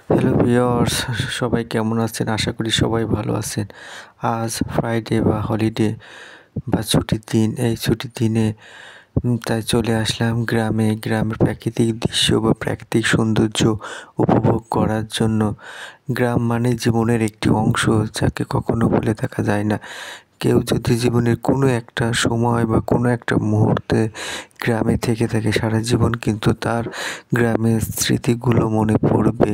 Hello viewers, সবাই কেমন আছেন? আশা করি সবাই ভালো আছেন। আজ ফ্রাইডে বা হলিডে বা ছুটির দিন। এই ছুটির দিনে তাই চলে আসলাম গ্রামে। গ্রামের প্রাকৃতিক দৃশ্য বা প্রাকৃতিক সৌন্দর্য উপভোগ করার জন্য। গ্রাম মানে জীবনের একটি অংশ, যাকে কখনো ভুলে থাকা যায় না। কেউ যদি জীবনের কোনো একটা সময় বা কোনো একটা মুহূর্তে গ্রামে থেকে থাকে, সারা জীবন কিন্তু তার গ্রামের স্মৃতিগুলো মনে পড়বে।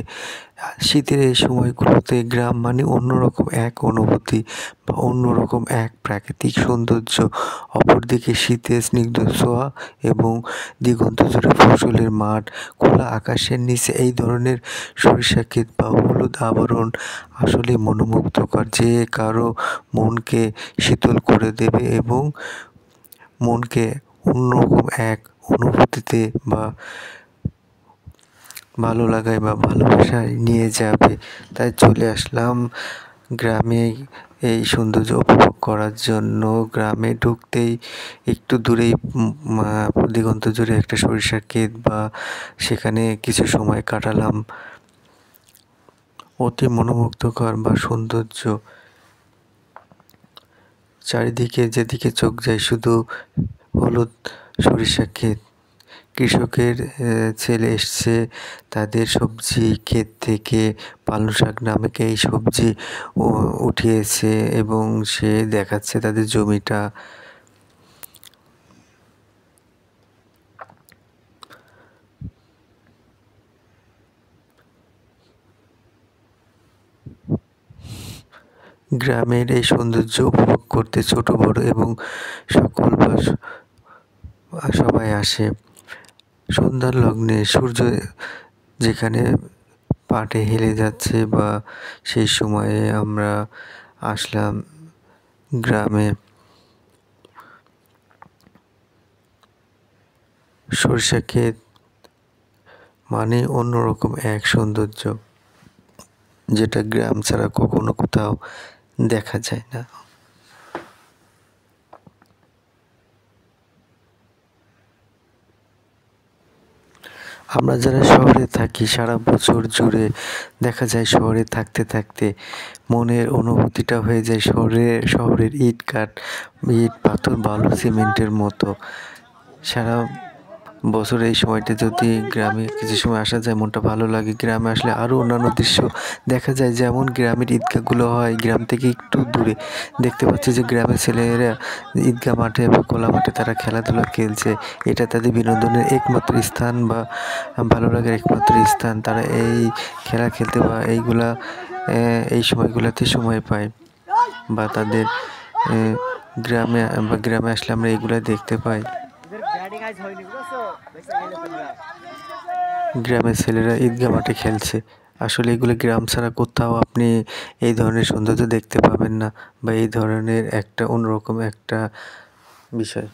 শীতের এই সময়গুলোতে গ্রাম মানে অন্যরকম এক অনুভূতি বা অন্যরকম এক প্রাকৃতিক সৌন্দর্য। অপরদিকে শীতের স্নিগ্ধ ছোঁয়া এবং দিগন্ত জুড়ে ফসলের মাঠ, খোলা আকাশের নিচে এই ধরনের সরিষা ক্ষেত বা হলুদ আবরণ আসলে মনোমুগ্ধকর, যে কারো মনকে শীতল করে দেবে এবং মনকে অন্যরকম এক অনুভূতিতে বা ভালো লাগায় বা ভালোবাসায় নিয়ে যাবে। তাই চলে আসলাম গ্রামে এই সৌন্দর্য উপভোগ করার জন্য। গ্রামে ঢুকতেই একটু দূরেই দিগন্ত জুড়ে একটা সরিষার ক্ষেত, বা সেখানে কিছু সময় কাটালাম। অতি মনোমুগ্ধকর বা সৌন্দর্য, চারিদিকে যেদিকে চোখ যায় শুধু হলুদ সরিষা ক্ষেত। কৃষকের ছেলে এসছে তাদের সবজি ক্ষেত থেকে, পালং শাক নামক এই সবজি উঠিয়েছে এবং সে দেখাচ্ছে তাদের জমিটা। গ্রামের এই সৌন্দর্য উপভোগ করতে ছোট বড় এবং সকল সবাই আসে। সন্ধ্যার লগ্নে সূর্য যেখানে পাটে হেলে যাচ্ছে, বা সেই সময়ে আমরা আসলাম গ্রামে। সরিষা ক্ষেত মানে অন্যরকম এক সৌন্দর্য, যেটা গ্রাম ছাড়া কখনো কোথাও দেখা যায় না। আমরা যারা শহরে থাকি, সারা বছর জুড়ে দেখা যায় শহরে থাকতে থাকতে মনের অনুভূতিটা হয়ে যায় শহরের ইট পাথর বালু সিমেন্টের মতো। সারা বছর এই সময়টা যদি গ্রামে কিছু সময় আসা যায়, মনটা ভালো লাগে। গ্রামে আসলে আরও অন্যান্য দৃশ্য দেখা যায়, যেমন গ্রামের ঈদগাহগুলো হয় গ্রাম থেকে একটু দূরে। দেখতে পাচ্ছি যে গ্রামের ছেলেরা ঈদগাহ মাঠে বা খোলা মাঠে তারা খেলাধুলা খেলছে। এটা তাদের বিনোদনের একমাত্র স্থান বা ভালো লাগার একমাত্র স্থান। তারা এই খেলা খেলতে বা এই সময়গুলোতে সময় পায়, বা তাদের গ্রামে আসলে আমরা এইগুলা দেখতে পাই। গ্রামের ছেলেরা ঈদগাহ মাঠে খেলছে। আসলে এগুলো গ্রাম ছাড়া কোথাও আপনি এই ধরনের সৌন্দর্য দেখতে পাবেন না, বা এই ধরনের একটা অন্যরকম একটা বিষয়।